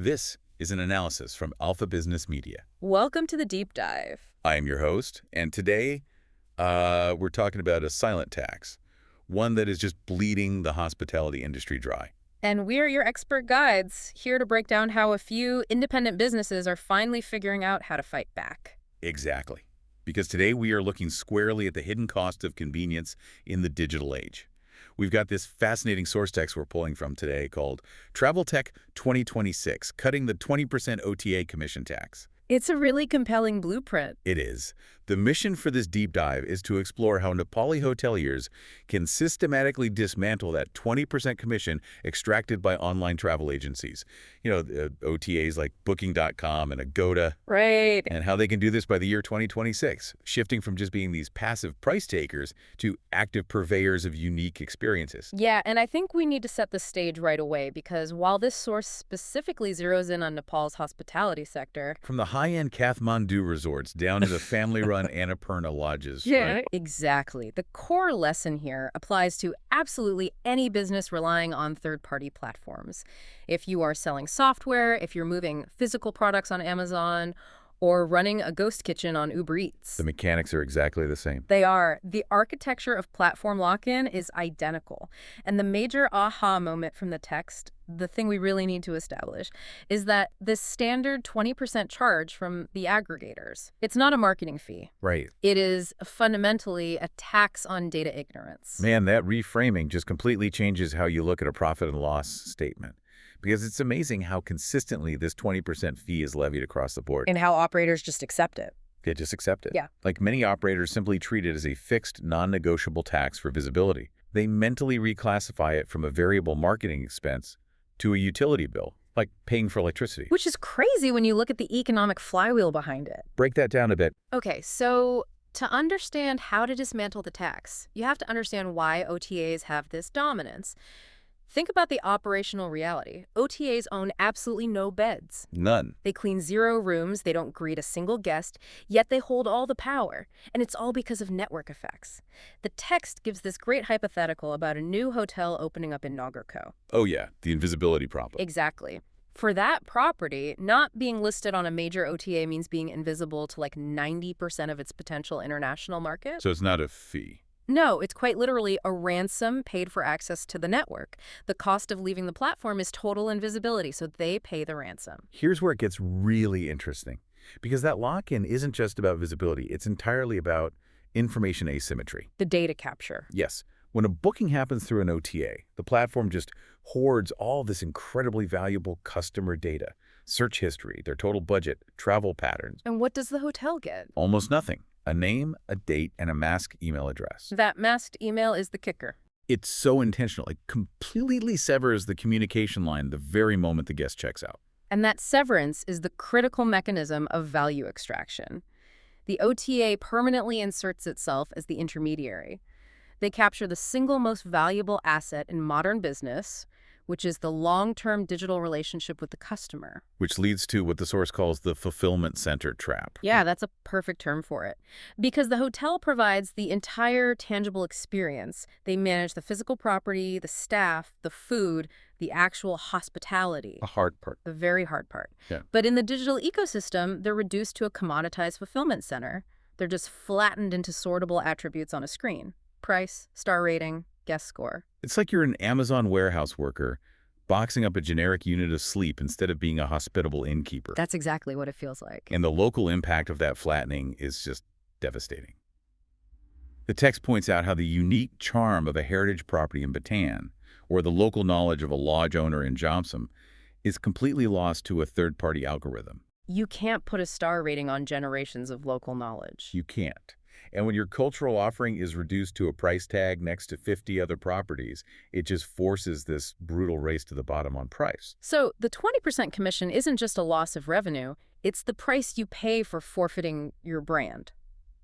This is an analysis from Alpha Business Media. Welcome to the deep dive. I am your host, and today we're talking about a silent tax, one that is just bleeding the hospitality industry dry. And we're your expert guides, here to break down how a few independent businesses are finally figuring out how to fight back. Exactly. Because today we are looking squarely at the hidden cost of convenience in the digital age. We've got this fascinating source text we're pulling from today called Travel Tech 2026, Cutting the 20% OTA Commission Tax. It's a really compelling blueprint. It is. The mission for this deep dive is to explore how Nepali hoteliers can systematically dismantle that 20% commission extracted by online travel agencies. You know, OTAs like Booking.com and Agoda. Right. And how they can do this by the year 2026, shifting from just being these passive price takers to active purveyors of unique experiences. Yeah, and I think we need to set the stage right away because while this source specifically zeroes in on Nepal's hospitality sector... From the high-end Kathmandu resorts down to the family-run Annapurna lodges. Yeah, right? exactly. The core lesson here applies to absolutely any business relying on third-party platforms. If you are selling software, if you're moving physical products on Amazon, or running a ghost kitchen on Uber Eats. The mechanics are exactly the same. They are. The architecture of platform lock-in is identical. And the major aha moment from the text, the thing we really need to establish, is that this standard 20% charge from the aggregators, it's not a marketing fee. Right. It is fundamentally a tax on data ignorance. Man, that reframing just completely changes how you look at a profit and loss statement. Because it's amazing how consistently this 20% fee is levied across the board. And how operators just accept it. They just accept it. Yeah. Like many operators simply treat it as a fixed, non-negotiable tax for visibility. They mentally reclassify it from a variable marketing expense to a utility bill, like paying for electricity. Which is crazy when you look at the economic flywheel behind it. Break that down a bit. Okay, so to understand how to dismantle the tax, you have to understand why OTAs have this dominance. Think about the operational reality. OTAs own absolutely no beds. None. They clean 0 rooms, they don't greet a single guest, yet they hold all the power. And it's all because of network effects. The text gives this great hypothetical about a new hotel opening up in Nagarko. Oh yeah, the invisibility problem. Exactly. For that property, not being listed on a major OTA means being invisible to like 90% of its potential international market. So it's not a fee. No, it's quite literally a ransom paid for access to the network. The cost of leaving the platform is total invisibility, so they pay the ransom. Here's where it gets really interesting. Because that lock-in isn't just about visibility. It's entirely about information asymmetry. The data capture. Yes. When a booking happens through an OTA, the platform just hoards all this incredibly valuable customer data. Search history, their total budget, travel patterns. And what does the hotel get? Almost nothing. A name, a date, and a masked email address. That masked email is the kicker. It's so intentional. It completely severs the communication line the very moment the guest checks out. And that severance is the critical mechanism of value extraction. The OTA permanently inserts itself as the intermediary. They capture the single most valuable asset in modern business, which is the long-term digital relationship with the customer. Which leads to what the source calls the fulfillment center trap. Yeah, that's a perfect term for it. Because the hotel provides the entire tangible experience. They manage the physical property, the staff, the food, the actual hospitality. The hard part. The very hard part. Yeah. But in the digital ecosystem, they're reduced to a commoditized fulfillment center. They're just flattened into sortable attributes on a screen. Price, star rating, guest score. It's like you're an Amazon warehouse worker boxing up a generic unit of sleep instead of being a hospitable innkeeper. That's exactly what it feels like. And the local impact of that flattening is just devastating. The text points out how the unique charm of a heritage property in Bataan, or the local knowledge of a lodge owner in Jomsom, is completely lost to a third-party algorithm. You can't put a star rating on generations of local knowledge. You can't. And when your cultural offering is reduced to a price tag next to 50 other properties, it just forces this brutal race to the bottom on price. So the 20% commission isn't just a loss of revenue, it's the price you pay for forfeiting your brand.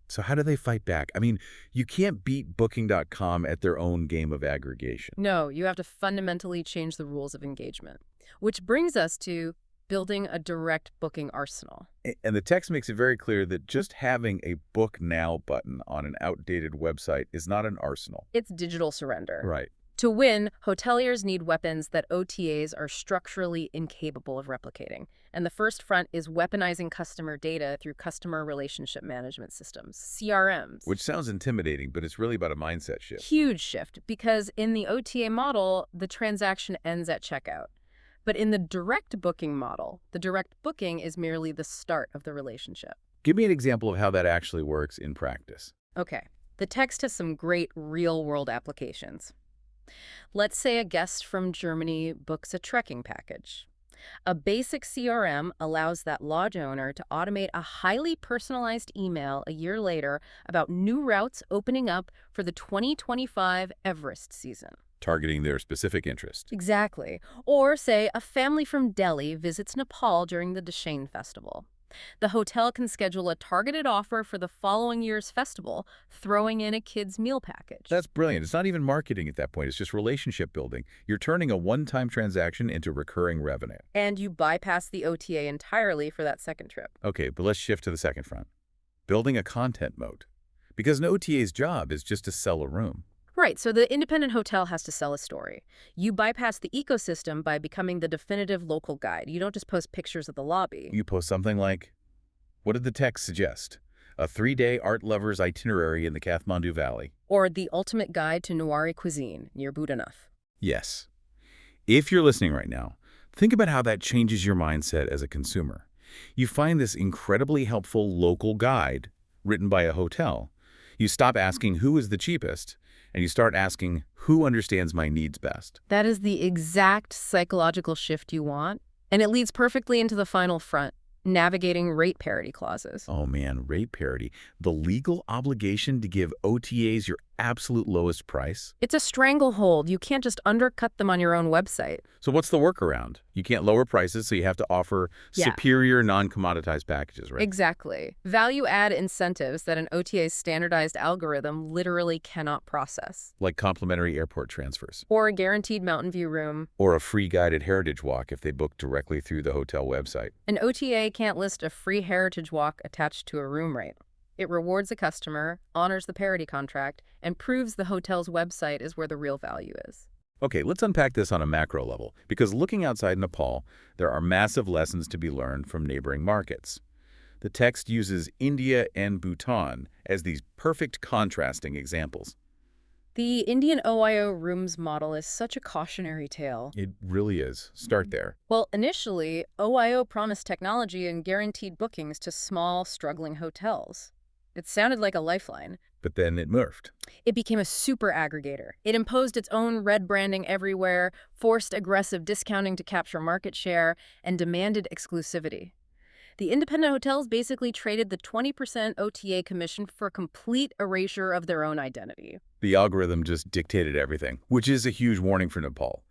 So how do they fight back? I mean, you can't beat Booking.com at their own game of aggregation. No, you have to fundamentally change the rules of engagement. Which brings us to building a direct booking arsenal. And the text makes it very clear that just having a Book Now button on an outdated website is not an arsenal. It's digital surrender. Right. To win, hoteliers need weapons that OTAs are structurally incapable of replicating. And the first front is weaponizing customer data through customer relationship management systems, CRMs. Which sounds intimidating, but it's really about a mindset shift. Huge shift, because in the OTA model, the transaction ends at checkout. But in the direct booking model, the direct booking is merely the start of the relationship. Give me an example of how that actually works in practice. Okay, the text has some great real-world applications. Let's say a guest from Germany books a trekking package. A basic CRM allows that lodge owner to automate a highly personalized email a year later about new routes opening up for the 2025 Everest season. Targeting their specific interest. Exactly. Or say a family from Delhi visits Nepal during the Dashain festival. The hotel can schedule a targeted offer for the following year's festival, throwing in a kid's meal package. That's brilliant. It's not even marketing at that point. It's just relationship building. You're turning a one-time transaction into recurring revenue. And you bypass the OTA entirely for that second trip. Okay, but let's shift to the second front. Building a content moat. Because an OTA's job is just to sell a room. Right, so the independent hotel has to sell a story. You bypass the ecosystem by becoming the definitive local guide. You don't just post pictures of the lobby. You post something like, what did the text suggest? A 3-day art lover's itinerary in the Kathmandu Valley. Or the ultimate guide to Newari cuisine near Budanath. Yes. If you're listening right now, think about how that changes your mindset as a consumer. You find this incredibly helpful local guide written by a hotel. You stop asking who is the cheapest, and you start asking who understands my needs best. That is the exact psychological shift you want, and it leads perfectly into the final front, navigating rate parity clauses. Oh man, rate parity. The legal obligation to give OTAs your absolute lowest price. It's a stranglehold. You can't just undercut them on your own website. So what's the workaround? You can't lower prices, so you have to offer superior non-commoditized packages, right? Exactly. Value-add incentives that an OTA's standardized algorithm literally cannot process. Like complimentary airport transfers. Or a guaranteed Mountain View room. Or a free guided heritage walk if they book directly through the hotel website. An OTA can't list a free heritage walk attached to a room rate. It rewards the customer, honors the parity contract, and proves the hotel's website is where the real value is. Okay, let's unpack this on a macro level, because looking outside Nepal, there are massive lessons to be learned from neighboring markets. The text uses India and Bhutan as these perfect contrasting examples. The Indian OIO rooms model is such a cautionary tale. It really is. Start there. Well, initially, OIO promised technology and guaranteed bookings to small, struggling hotels. It sounded like a lifeline. But then it morphed. It became a super aggregator. It imposed its own red branding everywhere, forced aggressive discounting to capture market share, and demanded exclusivity. The independent hotels basically traded the 20% OTA commission for complete erasure of their own identity. The algorithm just dictated everything, which is a huge warning for Nepal.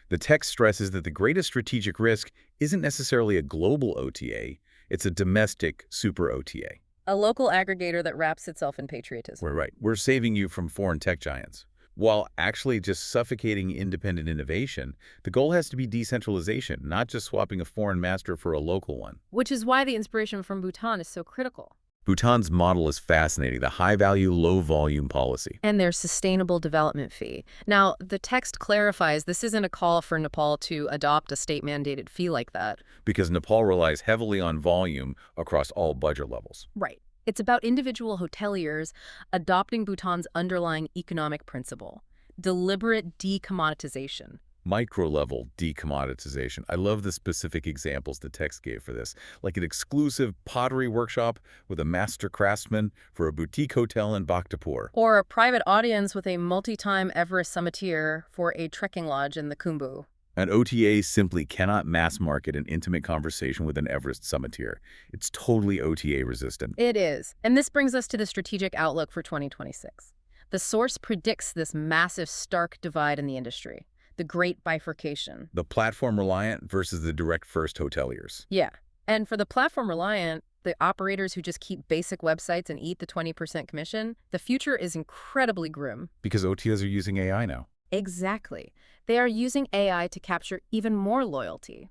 The text stresses that the greatest strategic risk isn't necessarily a global OTA, it's a domestic super OTA. A local aggregator that wraps itself in patriotism. We're right. We're saving you from foreign tech giants. While actually just suffocating independent innovation, the goal has to be decentralization, not just swapping a foreign master for a local one. Which is why the inspiration from Bhutan is so critical. Bhutan's model is fascinating, the high-value, low-volume policy. And their sustainable development fee. Now, the text clarifies this isn't a call for Nepal to adopt a state-mandated fee like that. Because Nepal relies heavily on volume across all budget levels. Right. It's about individual hoteliers adopting Bhutan's underlying economic principle, deliberate decommoditization. Micro-level decommoditization. I love the specific examples the text gave for this, like an exclusive pottery workshop with a master craftsman for a boutique hotel in Bhaktapur. Or a private audience with a multi-time Everest summiteer for a trekking lodge in the Khumbu. An OTA simply cannot mass market an intimate conversation with an Everest summiteer. It's totally OTA resistant. It is. And this brings us to the strategic outlook for 2026. The source predicts this massive, stark divide in the industry. The great bifurcation. The platform-reliant versus the direct-first hoteliers. Yeah. And for the platform-reliant, the operators who just keep basic websites and eat the 20% commission, the future is incredibly grim. Because OTAs are using AI now. Exactly. They are using AI to capture even more loyalty.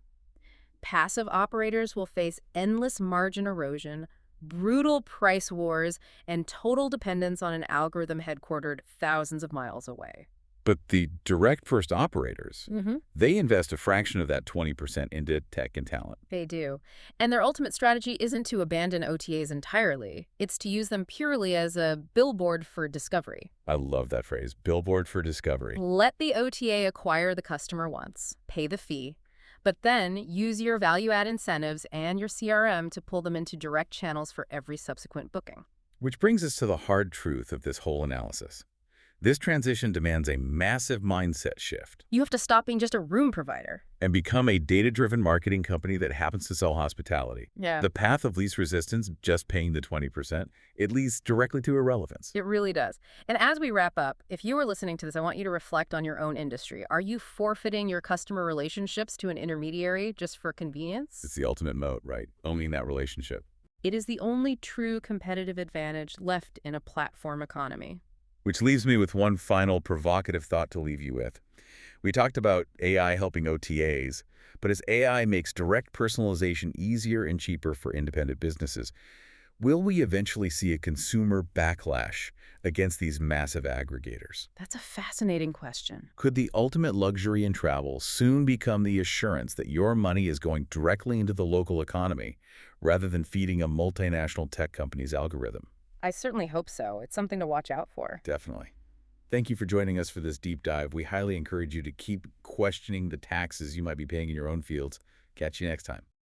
Passive operators will face endless margin erosion, brutal price wars, and total dependence on an algorithm headquartered thousands of miles away. But the direct first operators, Mm-hmm. they invest a fraction of that 20% into tech and talent. They do. And their ultimate strategy isn't to abandon OTAs entirely. It's to use them purely as a billboard for discovery. I love that phrase, billboard for discovery. Let the OTA acquire the customer once, pay the fee, but then use your value-add incentives and your CRM to pull them into direct channels for every subsequent booking. Which brings us to the hard truth of this whole analysis. This transition demands a massive mindset shift You have to stop being just a room provider. and become a data-driven marketing company that happens to sell hospitality. Yeah. The path of least resistance, just paying the 20%, it leads directly to irrelevance. It really does. And as we wrap up, if you are listening to this, I want you to reflect on your own industry. Are you forfeiting your customer relationships to an intermediary just for convenience? It's the ultimate moat, right? Owning that relationship. It is the only true competitive advantage left in a platform economy. Which leaves me with one final provocative thought to leave you with. We talked about AI helping OTAs, but as AI makes direct personalization easier and cheaper for independent businesses, will we eventually see a consumer backlash against these massive aggregators? That's a fascinating question. Could the ultimate luxury in travel soon become the assurance that your money is going directly into the local economy rather than feeding a multinational tech company's algorithm? I certainly hope so. It's something to watch out for. Definitely. Thank you for joining us for this deep dive. We highly encourage you to keep questioning the taxes you might be paying in your own fields. Catch you next time.